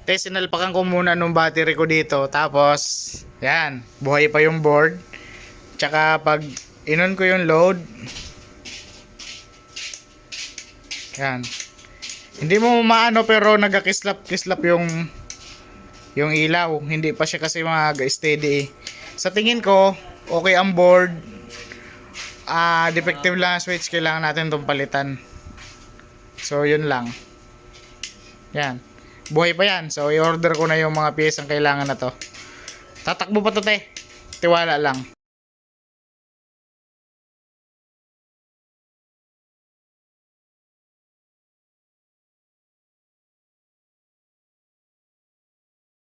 Sinalpakan ko muna nung battery ko dito. Tapos, yan, buhay pa yung board. Tsaka pag inon ko yung load, yan. Hindi mo maano pero nagkakislap-kislap yung ilaw. Hindi pa siya kasi mag-steady. Sa tingin ko, okay ang board. Defective lang ang switch, kailangan natin itong palitan. So yun lang. Yan. Buhay pa yan. So i-order ko na yung mga piyesang kailangan na to. Tatakbo pa to, te. Tiwala lang.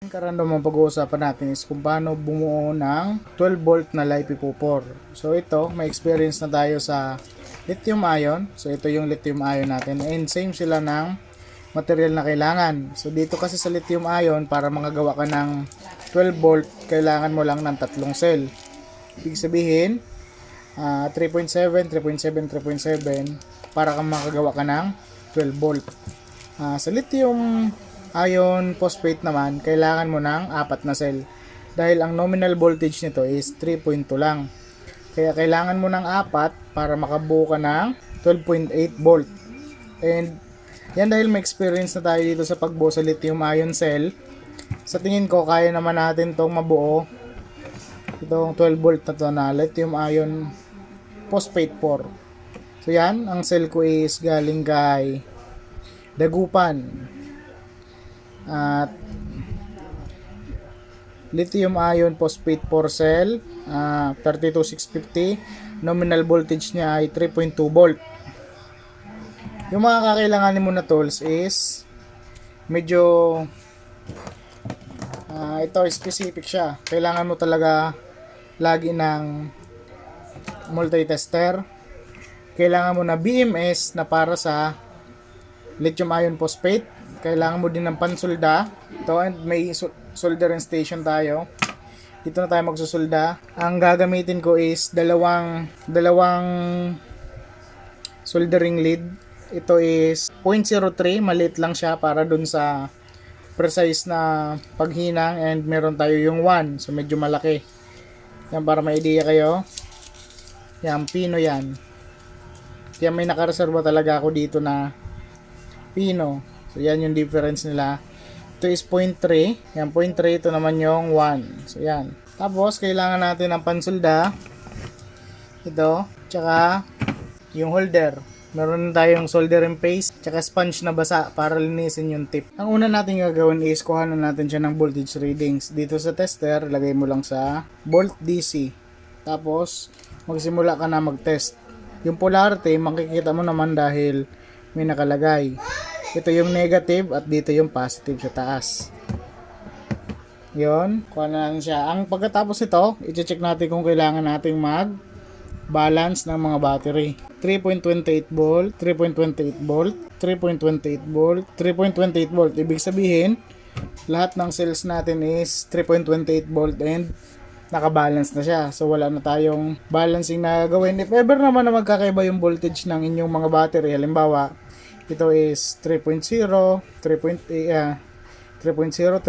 Karandomang pag-uusapan natin is kung paano bumuo ng 12 volt na LiPo4. So ito, may experience na tayo sa lithium ion. So ito yung lithium ion natin, and same sila ng material na kailangan. So dito kasi sa lithium ion, para makagawa ka ng 12 volt, kailangan mo lang ng tatlong cell. Ibig sabihin, 3.7, 3.7, 3.7 para kang makagawa ka ng 12 volt. Sa lithium ion phosphate naman, kailangan mo ng 4 na cell. Dahil ang nominal voltage nito is 3.2 lang. Kaya kailangan mo ng 4 para makabuo ka ng 12.8 volt. And yan, dahil may experience na tayo dito sa pagbuo sa lithium ion cell, sa tingin ko kaya naman natin itong mabuo, itong 12 volt na to na lithium ion phosphate 4. So yan, ang cell ko is galing kay Dagupan. At lithium ion phosphate 4 cell, 32650, nominal voltage niya ay 3.2 volt. Yung mga kakailanganin mo na tools is medyo ito specific siya. Kailangan mo talaga lagi ng multitester. Kailangan mo na BMS na para sa lithium ion phosphate. Kailangan mo din ng pansulda. Ito, and may soldering station tayo. Dito na tayo magsusulda. Ang gagamitin ko is dalawang soldering lead. Ito is 0.03, maliit lang siya para dun sa precise na paghinang, and meron tayo yung 1, so medyo malaki. Yan, para may idea kayo. Yan, pino yan. Kaya may nakareserva talaga ako dito na pino. So yan yung difference nila. Ito is 0.3. Yan, 0.3. Ito naman yung 1. So yan. Tapos kailangan natin ng pansulda. Ito. Tsaka yung holder. Meron tayong soldering paste. Tsaka sponge na basa para linisin yung tip. Ang una natin gagawin is kuhanan natin siya ng voltage readings. Dito sa tester, lagay mo lang sa volt DC. Tapos magsimula ka na mag-test. Yung polarity, makikita mo naman dahil may nakalagay. Ito yung negative at dito yung positive sa taas. Yun, kuha na natin siya. Ang pagkatapos ito, i-check natin kung kailangan nating mag-balance ng mga battery. 3.28 volt, 3.28 volt, 3.28 volt, 3.28 volt. Ibig sabihin, lahat ng cells natin is 3.28 volt and nakabalance na siya. So wala na tayong balancing na gawin. If ever naman na magkakaiba yung voltage ng inyong mga battery, halimbawa, ito is 3.0, 3.0, 3.2, 3.0,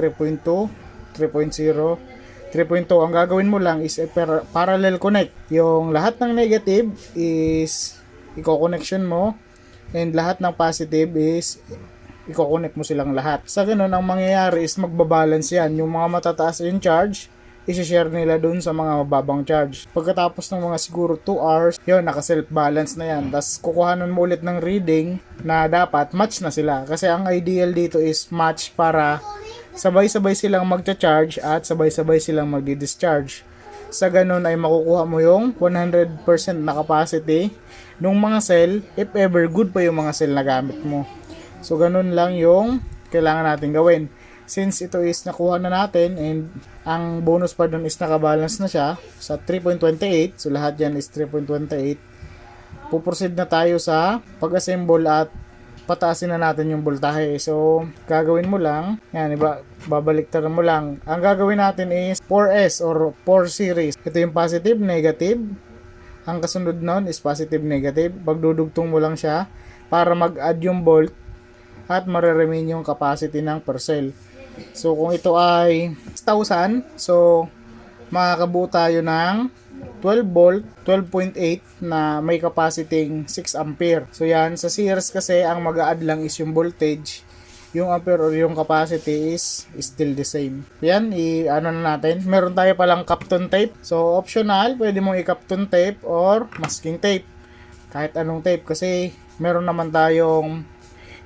3.2. Ang gagawin mo lang is parallel connect. Yung lahat ng negative is i-connection mo, and lahat ng positive is i-connect mo silang lahat. Sa ganun, ang mangyayari is magbabalance yan. Yung mga matataas yung charge, isi-share nila dun sa mga mababang charge. Pagkatapos ng mga siguro 2 hours, yun, naka-self-balance na yan. Tapos kukuhanan mo ulit ng reading na dapat match na sila. Kasi ang ideal dito is match para sabay-sabay silang magcha-charge at sabay-sabay silang magdi-discharge. Sa ganun ay makukuha mo yung 100% na capacity ng mga cell, if ever good pa yung mga cell na gamit mo. So ganun lang yung kailangan natin gawin. Since ito is nakuha na natin, and ang bonus pa dun is nakabalance na siya sa 3.28, so lahat yan is 3.28, puproceed na tayo sa pag-assemble at pataasin na natin yung voltahe. So gagawin mo lang, yan, babaliktad mo lang. Ang gagawin natin is 4S or 4 series. Ito yung positive, negative. Ang kasunod nun is positive, negative. Pagdudugtong mo lang siya para mag-add yung volt at mareremain yung capacity ng per cell. So kung ito ay 6,000, so makakabuo tayo ng 12 volt, 12.8 na may capacity 6 ampere. So yan, sa Sears kasi ang mag-a-add lang is yung voltage. Yung ampere or yung capacity is still the same. Yan, ano na natin. Meron tayo palang Kapton tape. So optional, pwede mong i-Kapton tape or masking tape. Kahit anong tape kasi meron naman tayong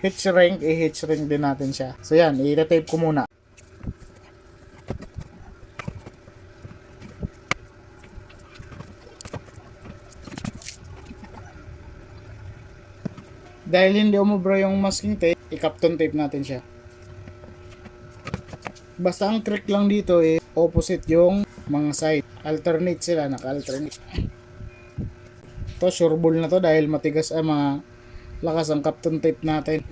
heat shrink, i-heat shrink din natin siya. So yan, i-tape ko muna. Dahil hindi umubra yung masking tape, i-Kapton tape natin siya. Basta ang trick lang dito opposite yung mga side. Alternate sila, naka-alternate. To sure ball na to dahil matigas mga lakas ang Kapton tape natin.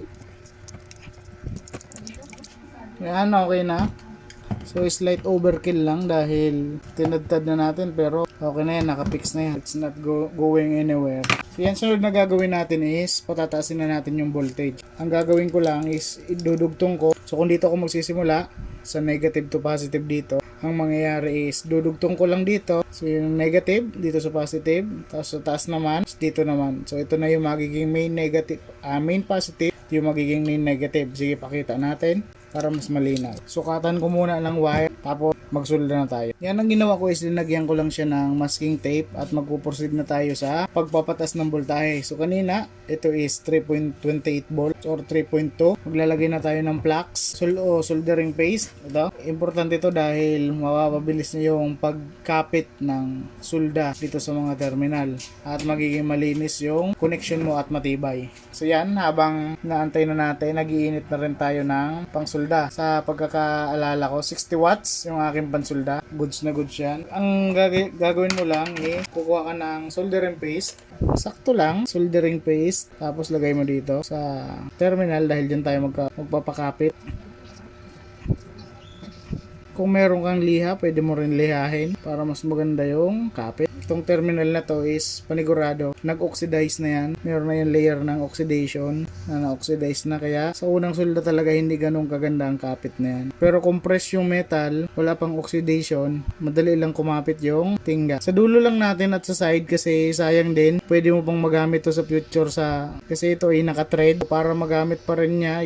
Yan, okay na. So slight overkill lang dahil tinadtad na natin pero okay na yan, nakapix na yan. It's not going anywhere. So yan, sunod na gagawin natin is patataasin na natin yung voltage. Ang gagawin ko lang is idudugtong ko. So kung dito ako magsisimula sa negative to positive dito, ang mangyayari is dudugtong ko lang dito. So yung negative dito sa positive, tapos sa taas naman, dito naman. So ito na yung magiging main negative, main positive, yung magiging main negative. Sige, pakita natin para mas malinaw. Sukatan ko muna ng wire, tapos magsulda na tayo. Yan ang ginawa ko is linagyan ko lang siya ng masking tape at magpuproceed na tayo sa pagpapatas ng voltahe. So kanina, ito is 3.28 volts or 3.2. Maglalagay na tayo ng flux o soldering paste. Ito, importante ito dahil mapapabilis na yung pagkapit ng sulda dito sa mga terminal at magiging malinis yung connection mo at matibay. So yan, habang naantay na natin, nag-iinit na rin tayo ng pangsulda. Sa pagkakaalala ko, 60 watts yung aking pansulda. Goods na goods yan. Ang gagawin mo lang kukuha ka ng soldering paste. Sakto lang, soldering paste. Tapos lagay mo dito sa terminal dahil dyan tayo magpapakapit. Kung meron kang liha, pwede mo rin lihahin para mas maganda yung kapit. Itong terminal na to is panigurado. Nag-oxidize na yan. Meron na yung layer ng oxidation na na-oxidize na. Kaya sa unang sulda talaga hindi ganun kaganda ang kapit na yan. Pero compress yung metal, wala pang oxidation, madali lang kumapit yung tingga. Sa dulo lang natin at sa side kasi sayang din. Pwede mo pang magamit to sa future kasi ito ay naka-thread. Para magamit pa rin niya,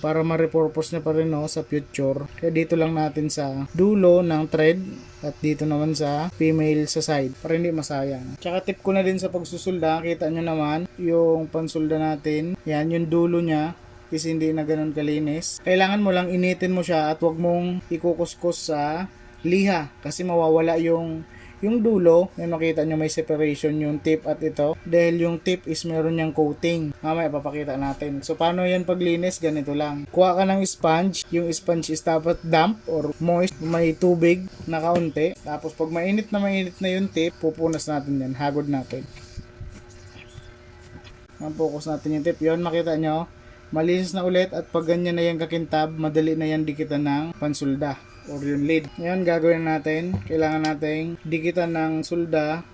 para ma-repurpose niya pa rin sa future. Kaya dito lang natin sa dulo ng thread at dito naman sa female sa side para hindi masayang. Tsaka tip ko na din sa pagsusulda, kita nyo naman yung pansulda natin. Yan, yung dulo niya is hindi na ganun kalinis. Kailangan mo lang initin mo siya at wag mong ikukuskus sa liha kasi mawawala yung dulo. May makita nyo may separation yung tip at ito dahil yung tip is meron niyang coating. Mamaya papakita natin. So paano yan paglinis? Ganito lang. Kuha ka ng sponge. Yung sponge is dapat damp or moist. May tubig na kaunti. Tapos pag mainit na yung tip, pupunas natin yan. Hagod natin. Focus natin yung tip. Yun, makita nyo. Malinis na ulit at pag ganyan na yung kakintab, madali na yan dikitan ng pansulda or yung lead. Ngayon gagawin natin, kailangan nating dikitan ng sulda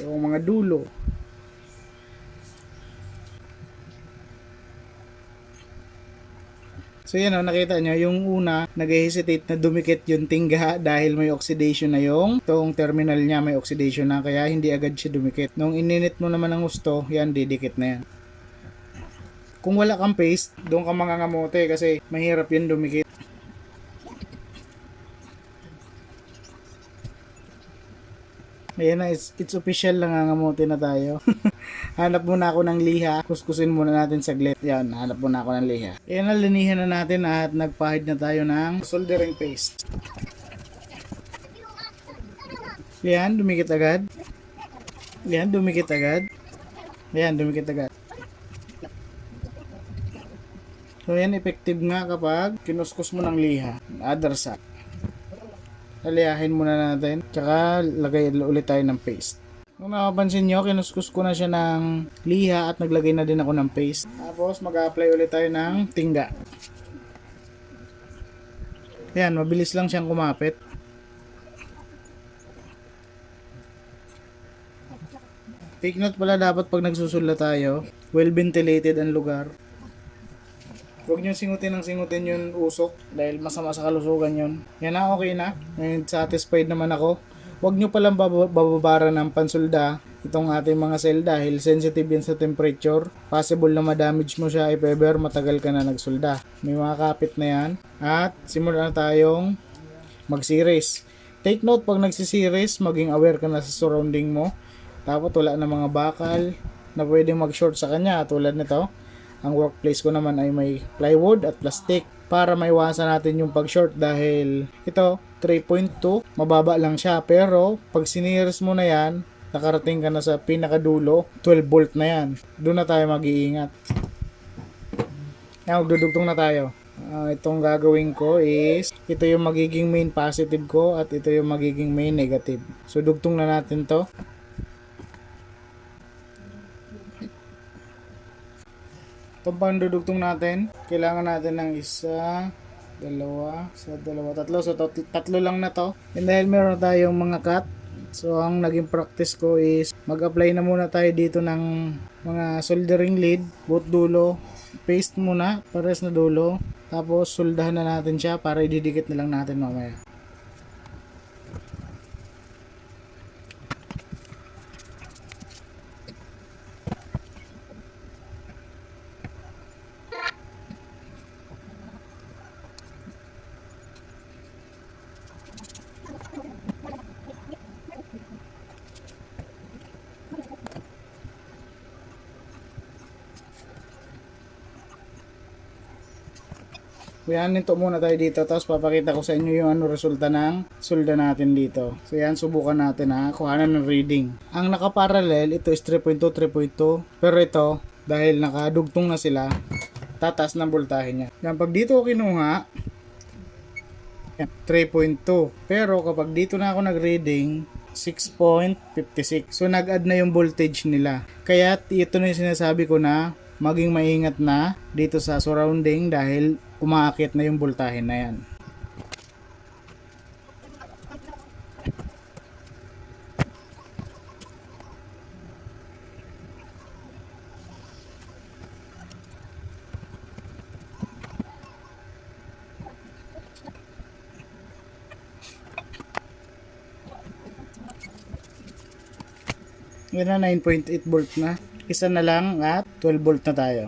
yung mga dulo. So yan nakita nyo, yung una nag-hesitate na dumikit yung tingga dahil may oxidation na yung itong terminal niya, may oxidation na kaya hindi agad siya dumikit. Nung ininit mo naman ng gusto, yan didikit na yan. Kung wala kang paste, doon ka mangangamote kasi mahirap yan dumikit. Ayan na, it's official, nangangamote na tayo. Hanap muna ako ng liha. Kuskusin muna natin saglit. Yan, hanap muna ako ng liha. Ayan na, linihan na natin at nagpahid na tayo ng soldering paste. Yan, dumikit agad. Yan, dumikit agad. Yan, dumikit agad. So yan, effective nga kapag kinuskus mo ng liha. Other side. Lalihahin muna natin. Tsaka lagay ulit tayo ng paste. Kung nakapansin nyo, kinuskus ko na siya ng liha at naglagay na din ako ng paste. Tapos mag-apply ulit tayo ng tingga. Yan, mabilis lang siyang kumapit. Take note pala dapat pag nagsusulda tayo, well ventilated ang lugar. Huwag nyo singutin ng singutin yung usok dahil masama sa kalusugan yun. Yan na, okay na. And satisfied naman ako. Huwag nyo palang bababaran ng pansulda itong ating mga cell dahil sensitive yan sa temperature. Possible na ma-damage mo siya if ever matagal ka na nagsulda. May mga kapit na yan. At simulan na tayong mag-series. Take note, pag nagsisiris, maging aware ka na sa surrounding mo. Tapos wala na mga bakal na pwedeng mag-short sa kanya tulad nito. Ang workplace ko naman ay may plywood at plastic para maiwasan natin yung pag-short dahil ito 3.2 mababa lang siya, pero pag siniris mo na yan, nakarating ka na sa pinakadulo, 12 volt na yan. Doon na tayo mag-iingat. Yan, magdudugtong na tayo. Itong gagawin ko is ito yung magiging main positive ko at ito yung magiging main negative. So dugtong na natin to. Itong pandudugtong natin, kailangan natin ng isa, dalawa, tatlo. So tatlo lang na to. And dahil meron tayong mga cut, so ang naging practice ko is mag-apply na muna tayo dito ng mga soldering lead, both dulo, paste muna, pares na dulo. Tapos soldahan na natin siya para ididikit na lang natin mamaya. Yan, nito muna tayo dito. Tapos papakita ko sa inyo yung resulta ng solda natin dito. So yan, subukan natin ha. Kuhanan ng reading. Ang nakaparallel, ito is 3.2, 3.2. Pero ito, dahil nakadugtong na sila, tatas ng voltahe niya. Yan, pag dito ko kinuha, yan, 3.2. Pero kapag dito na ako nag-reading, 6.56. So nag-add na yung voltage nila. Kaya ito na yung sinasabi ko na maging maingat na dito sa surrounding dahil umaakit na yung voltahe na yan. Yan na, 9.8 volt na. Isa na lang at 12 volt na tayo.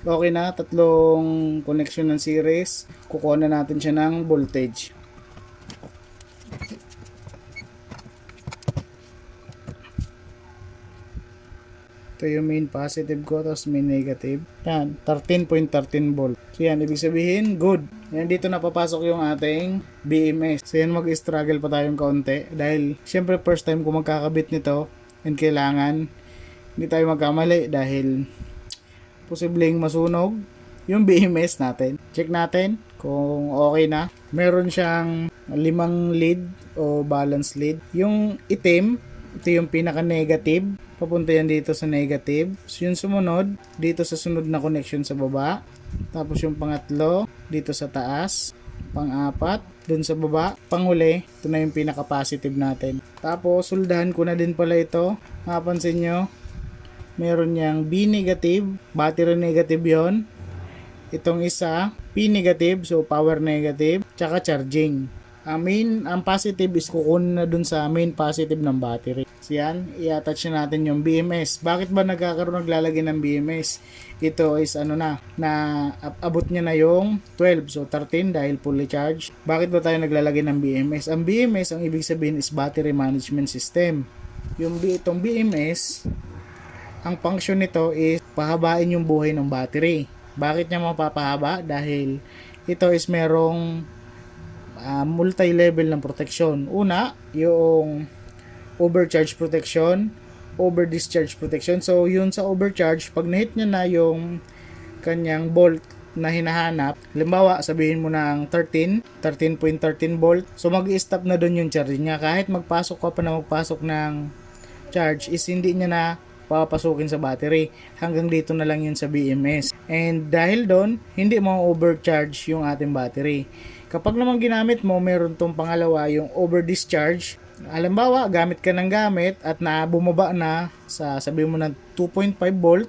Okay na, tatlong connection ng series. Kukuha na natin siya ng voltage. Ito yung main positive ko, tapos main negative. Yan, 13.13 volt. So yan, ibig sabihin, good. Yan, dito na papasok yung ating BMS. So yan, mag-struggle pa tayong kaunti. Dahil, syempre, first time ko magkakabit nito. And kailangan, hindi tayo magkamali dahil posibleng masunog yung BMS natin. Check natin kung okay na. Meron siyang 5 lead o balance lead. Yung itim, ito yung pinaka-negative. Papunta yan dito sa negative. So, yung sumunod, dito sa sunod na connection sa baba. Tapos yung pangatlo, dito sa taas. Pang-apat, dun sa baba. Panghuli, ito na yung pinaka-positive natin. Tapos, suldahan ko na din pala ito. Mapansin nyo, meron niyang B negative, battery negative yon. Itong isa, P negative, so power negative, tsaka charging. Ang positive is kukunin na dun sa main positive ng battery. So yan, i-attach na natin yung BMS. Bakit ba naglalagay ng BMS? Ito is abot niya na yung 12, so 13 dahil fully charged. Bakit ba tayo naglalagay ng BMS? Ang BMS, ang ibig sabihin is battery management system. Itong BMS, ang function nito is pahabain yung buhay ng battery. Bakit niya mapapahaba? Dahil ito is merong multi-level ng protection. Una, yung overcharge protection, over-discharge protection. So, yun sa overcharge, pag na-hit niya na yung kanyang volt na hinahanap, halimbawa, sabihin mo ng 13.13 volt, so mag-i-stop na dun yung charge niya. Kahit magpasok ka pa na magpasok ng charge, is hindi niya na papasukin sa battery. Hanggang dito na lang yun sa BMS. And dahil doon, hindi mo overcharge yung ating battery. Kapag naman ginamit mo, meron tong pangalawa, yung over discharge. Halimbawa, gamit ka ng gamit at bumaba na sa sabihin mo ng 2.5 volt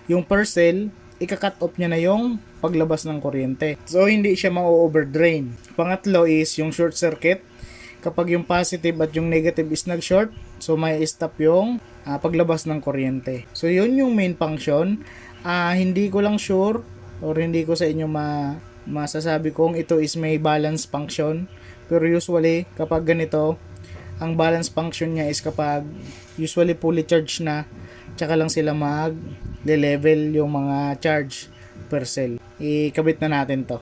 yung per cell, ika-cut off niya na yung paglabas ng kuryente. So, hindi siya ma-overdrain. Pangatlo is yung short circuit. Kapag yung positive at yung negative is nag-short, so may stop yung paglabas ng kuryente. So, yun yung main function. Hindi ko lang sure or hindi ko sa inyo masasabi kung ito is may balance function. Pero usually, kapag ganito, ang balance function niya is kapag usually fully charged na, tsaka lang sila mag-level yung mga charge per cell. Ikabit na natin to.